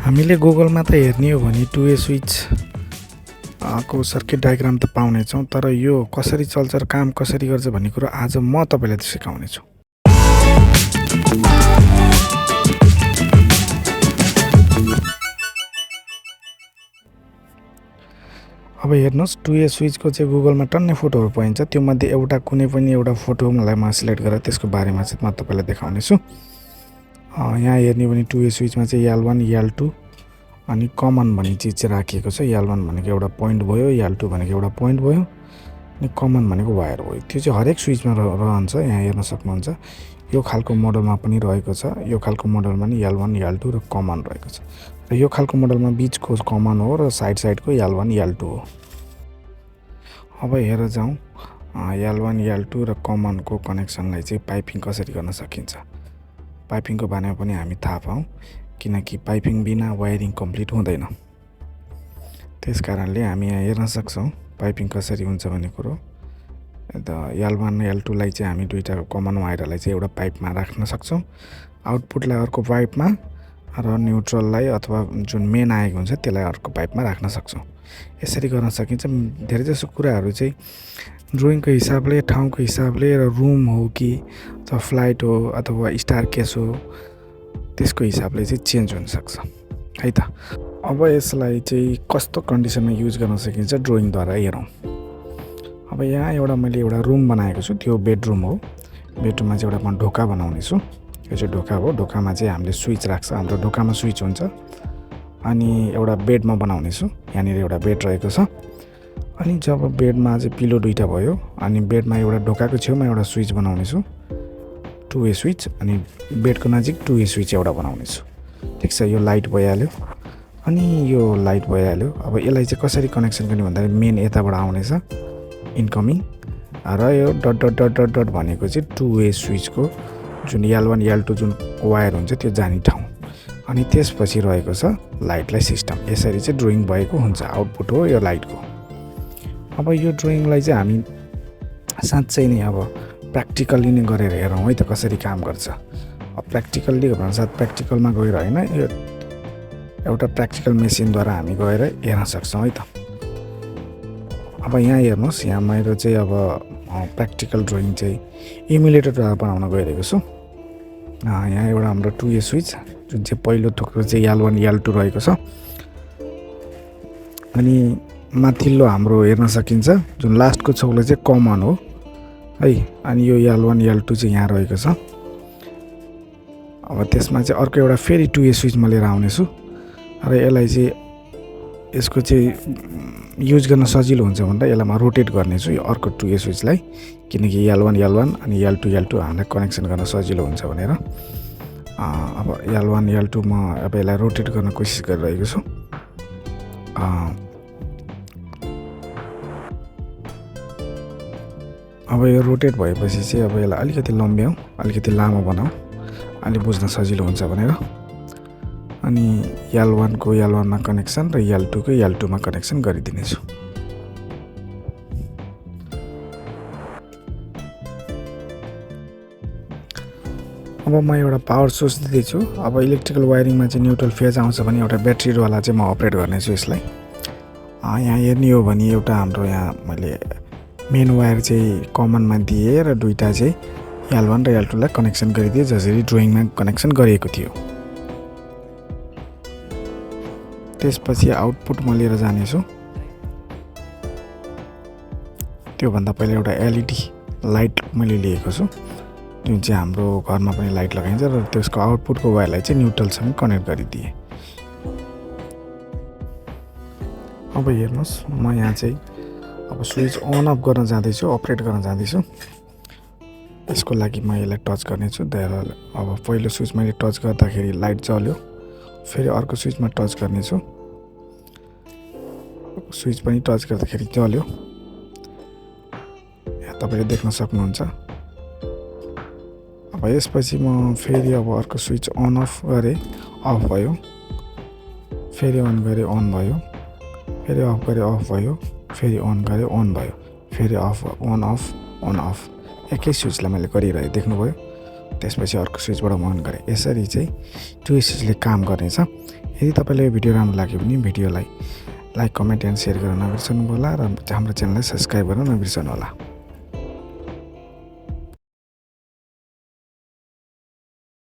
हामीले गुगलमा त हेर्ने हो भने 2A स्विच को सर्किट डायग्राम त पाउनेछौँ, तर यो कसरी चल्छ र काम कसरी गर्छ भन्ने कुरो आज म तपाईँलाई सिकाउने छु। अब हेर्नुहोस् 2A स्विचको चाहिँ गुगलमा टन्नै फोटोहरू पाइन्छ। त्यो मध्ये एउटा कुनै पनि एउटा फोटोलाई म सिलेक्ट गरेर त्यसको बारेमा चाहिँ म तपाईँलाई देखाउने छु। यहाँ हेर्ने भने 2A स्विचमा चाहिँ YAL1 YAL2 अनि कमन भन्ने चिज चाहिँ राखिएको छ। YAL1 भनेको एउटा पोइन्ट भयो, YAL2 भनेको एउटा पोइन्ट भयो, अनि कमन भनेको वायर भयो। त्यो चाहिँ हरेक स्विचमा रहन्छ। यहाँ हेर्न सक्नुहुन्छ यो खालको मोडलमा पनि रहेको छ। यो खालको मोडलमा नि YAL1 YAL2 र कमन रहेको छ। र यो खालको मोडलमा बिचको कमन हो र साइडको YAL1 YAL2 हो। अब हेर जाउँ YAL1 YAL2 र कमनको कनेक्सनलाई चाहिँ पाइपिङ कसरी गर्न सकिन्छ। पाइपिङको बारेमा पनि हामी थाहा पाऊँ, किनकि पाइपिङ बिना वायरिङ कम्प्लिट हुँदैन। त्यस कारणले हामी यहाँ हेर्न सक्छौँ पाइपिङ कसरी हुन्छ भन्ने कुरो। YAL1 YAL2लाई चाहिँ हामी दुईटा कमन वायरलाई चाहिँ एउटा पाइपमा राख्न सक्छौँ, आउटपुटलाई अर्को पाइपमा र न्युट्रललाई अथवा जुन मेन आएको हुन्छ त्यसलाई अर्को पाइपमा राख्न सक्छौँ। यसरी गर्न सकिन्छ। धेरैजसो कुराहरू चाहिँ ड्रइङको हिसाबले, ठाउँको हिसाबले र रुम हो कि अथवा फ्लाइट हो अथवा स्टार केस हो त्यसको हिसाबले चाहिँ चेन्ज हुनसक्छ है त। अब यसलाई चाहिँ कस्तो कन्डिसनमा युज गर्न सकिन्छ ड्रइङद्वारा हेरौँ। अब यहाँ मैले एउटा रुम बनाएको छु। त्यो बेडरुम हो। बेडरुममा चाहिँ एउटा म ढोका बनाउने छु। यो चाहिँ ढोका हो। ढोकामा चाहिँ हामीले स्विच राख्छ। हाम्रो ढोकामा स्विच हुन्छ। अनि एउटा बेड म बनाउने छु। यहाँनिर एउटा बेड रहेको छ। अनि जब बेडमा चाहिँ पिलो दुईटा भयो अनि बेडमा एउटा ढोकाको छेउमा एउटा स्विच बनाउने छु, 2A स्विच, अनि बेडको नजिक 2A स्विच एउटा बनाउने छु। ठिक छ, यो लाइट भइहाल्यो। अनि यो लाइट भइहाल्यो। अब यसलाई चाहिँ कसरी कनेक्सन गर्ने भन्दाखेरि मेन यताबाट आउनेछ इन्कमिङ, र यो dot dot dot dot dot भनेको चाहिँ 2A स्विचको जुन YAL1 YAL2 जुन वायर हुन्छ त्यो जाने ठाउँ। अनि त्यसपछि रहेको छ लाइटलाई सिस्टम। यसरी चाहिँ ड्रइङ भएको हुन्छ। आउटपुट हो यो लाइटको। अब यो ड्रइङलाई चाहिँ हामी साँच्चै नै अब प्र्याक्टिकल्ली नै गरेर हेरौँ है त कसरी काम गर्छ। अब प्र्याक्टिकल्ली भन्साथ प्र्याक्टिकलमा गएर होइन, यो एउटा प्र्याक्टिकल मेसिनद्वारा हामी गएर हेर्न सक्छौँ है त। अब यहाँ हेर्नुहोस्, यहाँ मेरो चाहिँ अब प्र्याक्टिकल ड्रइङ चाहिँ इमुलेटरद्वारा बनाउन गइरहेको छु। यहाँ एउटा हाम्रो 2A स्विच जुन चाहिँ पहिलो थोक्रो चाहिँ YAL1 YAL2 रहेको छ। अनि माथिल्लो हाम्रो हेर्न सकिन्छ जुन लास्टको चौलो चाहिँ कमन हो है। अनि यो YAL1 YAL2 चाहिँ यहाँ रहेको छ। अब त्यसमा चाहिँ अर्को एउटा फेरि 2A स्विच म लिएर आउनेछु र यसलाई चाहिँ यसको चाहिँ युज गर्न सजिलो हुन्छ भनेर यसलाई म रोटेट गर्नेछु यो अर्को 2A स्विचलाई, किनकि YAL1 YAL1 अनि YAL2 YAL2 हामीलाई कनेक्सन गर्न सजिलो हुन्छ भनेर। अब YAL1 YAL2 म अब यसलाई रोटेट गर्न कोसिस गरिरहेको छु। अब यो रोटेट भएपछि चाहिँ अब यसलाई अलिकति लम्ब्याउँ, अलिकति लामो बनाऊ, अलि बुझ्न सजिलो हुन्छ भनेर। अनि YAL1 को YAL1 मा कनेक्सन र YAL2 को YAL2 मा कनेक्सन गरिदिनेछु। अब म एउटा पावर सोर्स दिँदैछु। अब इलेक्ट्रिकल वायरिङमा चाहिँ न्युट्रल फेज आउँछ भने एउटा ब्याट्रीवाला चाहिँ म अपरेट गर्नेछु यसलाई। यहाँ हेर्ने हो भने एउटा हाम्रो यहाँ मैले मेन वायर चाहिँ कमनमा दिएँ र दुईटा चाहिँ YAL1 र YAL2 लाई कनेक्सन गरिदिएँ जसरी ड्रइङमा कनेक्सन गरिएको थियो। त्यसपछि आउटपुट म लिएर जानेछु। त्योभन्दा पहिला एउटा LED लाइट मैले लिएको छु जुन चाहिँ हाम्रो घरमा पनि लाइट लगाइन्छ र त्यसको आउटपुटको वायरलाई चाहिँ न्युट्रलसँग कनेक्ट गरिदिएँ। अब हेर्नुहोस्, म यहाँ चाहिँ अब स्विच अन अफ गर्न जाँदैछु, अपरेट गर्न जाँदैछु। यसको लागि म यसलाई टच गर्नेछु। अब पहिलो स्विच मैले टच गर्दाखेरि लाइट जल्यो, फेरि अर्को स्विचमा टच गर्नेछु। स्विच पनि टच गर्दाखेरि जल्यो, यहाँ तपाईँले देख्न सक्नुहुन्छ। अब यसपछि म फेरि अब अर्को स्विच अन अफ गरेँ, अफ भयो, फेरि अन गरेँ, अन भयो, फेरि अफ गरेँ, अफ भयो, फेरि अन गरेँ, अन भयो, फेरि off, on off, on off. एकै स्विचलाई मैले गरिरहेँ, देख्नुभयो। त्यसपछि अर्को स्विचबाट म अन गरेँ। यसरी चाहिँ 2A स्विचले काम गर्नेछ। यदि तपाईलाई यो भिडियो राम्रो लाग्यो भने भिडियोलाई लाइक कमेन्ट एन्ड शेयर गर्न नबिर्सनु होला र हाम्रो च्यानललाई सब्स्क्राइब गर्न नबिर्सनु होला।